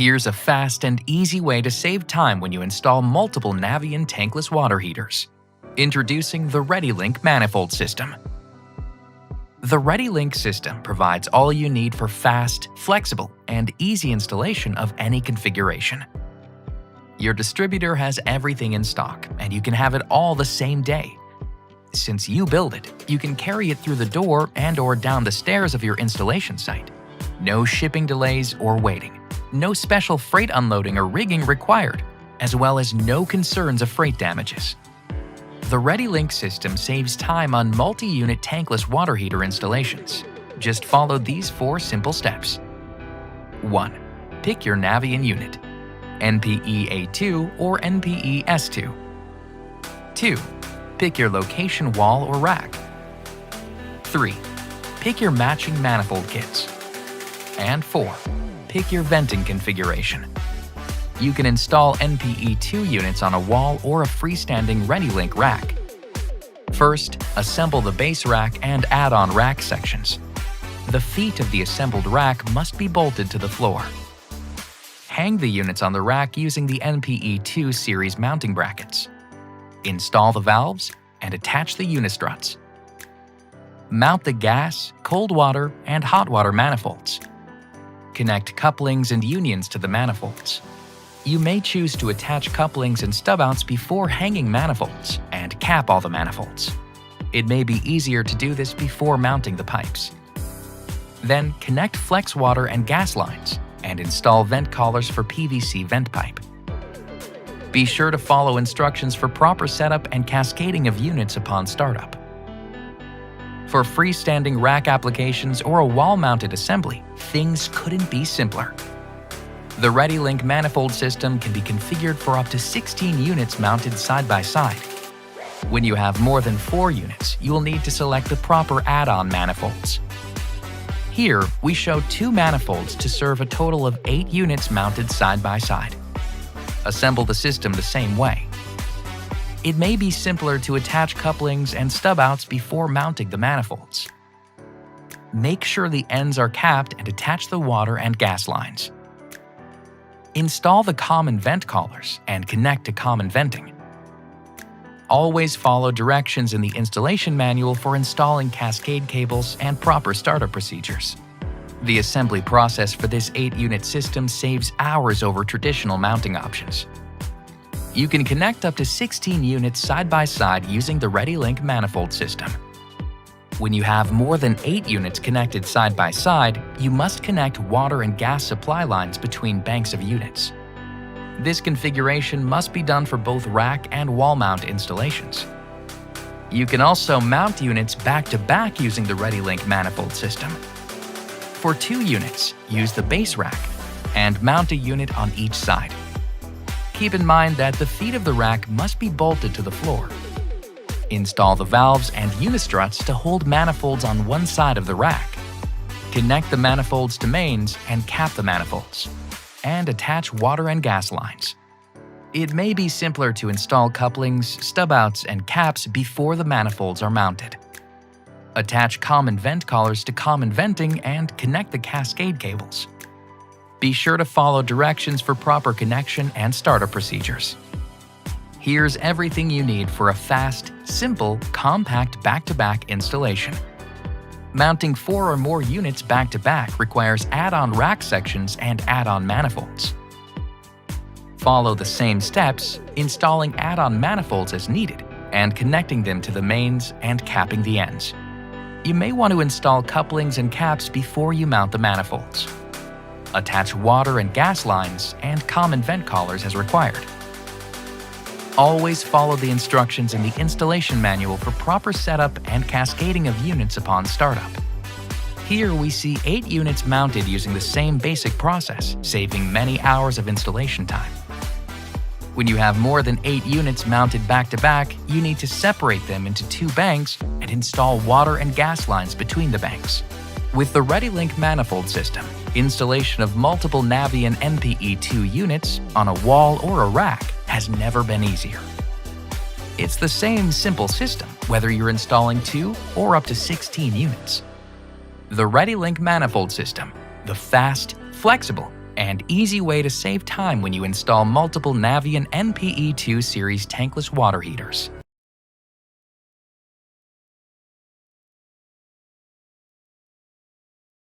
Here's a fast and easy way to save time when you install multiple Navien tankless water heaters. Introducing the ReadyLink Manifold System. The ReadyLink system provides all you need for fast, flexible, and easy installation of any configuration. Your distributor has everything in stock, and you can have it all the same day. Since you build it, you can carry it through the door and/or down the stairs of your installation site. No shipping delays or waiting. No special freight unloading or rigging required, as well as no concerns of freight damages. The ReadyLink system saves time on multi-unit tankless water heater installations. Just follow these 4 simple steps. 1. Pick your Navien unit, NPE A2 or NPE S2. 2. Pick your location wall or rack. 3. Pick your matching manifold kits. And 4. Pick your venting configuration. You can install NPE2 units on a wall or a freestanding ReadyLink rack. First, assemble the base rack and add-on rack sections. The feet of the assembled rack must be bolted to the floor. Hang the units on the rack using the NPE2 series mounting brackets. Install the valves and attach the unistruts. Mount the gas, cold water, and hot water manifolds. Connect couplings and unions to the manifolds. You may choose to attach couplings and stub-outs before hanging manifolds and cap all the manifolds. It may be easier to do this before mounting the pipes. Then connect flex water and gas lines and install vent collars for PVC vent pipe. Be sure to follow instructions for proper setup and cascading of units upon startup. For freestanding rack applications or a wall-mounted assembly, things couldn't be simpler. The ReadyLink manifold system can be configured for up to 16 units mounted side by side. When you have more than 4 units, you will need to select the proper add-on manifolds. Here, we show 2 manifolds to serve a total of 8 units mounted side by side. Assemble the system the same way. It may be simpler to attach couplings and stub-outs before mounting the manifolds. Make sure the ends are capped and attach the water and gas lines. Install the common vent collars and connect to common venting. Always follow directions in the installation manual for installing cascade cables and proper startup procedures. The assembly process for this 8-unit system saves hours over traditional mounting options. You can connect up to 16 units side by side using the ReadyLink manifold system. When you have more than 8 units connected side by side, you must connect water and gas supply lines between banks of units. This configuration must be done for both rack and wall mount installations. You can also mount units back-to-back using the ReadyLink manifold system. For 2 units, use the base rack and mount a unit on each side. Keep in mind that the feet of the rack must be bolted to the floor. Install the valves and unistruts to hold manifolds on one side of the rack. Connect the manifolds to mains and cap the manifolds. And attach water and gas lines. It may be simpler to install couplings, stub-outs, and caps before the manifolds are mounted. Attach common vent collars to common venting and connect the cascade cables. Be sure to follow directions for proper connection and startup procedures. Here's everything you need for a fast, simple, compact back-to-back installation. Mounting 4 or more units back-to-back requires add-on rack sections and add-on manifolds. Follow the same steps, installing add-on manifolds as needed and connecting them to the mains and capping the ends. You may want to install couplings and caps before you mount the manifolds. Attach water and gas lines and common vent collars as required. Always follow the instructions in the installation manual for proper setup and cascading of units upon startup. Here we see 8 units mounted using the same basic process, saving many hours of installation time. When you have more than 8 units mounted back-to-back, you need to separate them into 2 banks and install water and gas lines between the banks. With the ReadyLink manifold system, installation of multiple Navien NPE2 units on a wall or a rack has never been easier. It's the same simple system whether you're installing 2 or up to 16 units. The ReadyLink manifold system, the fast, flexible, and easy way to save time when you install multiple Navien NPE2 series tankless water heaters.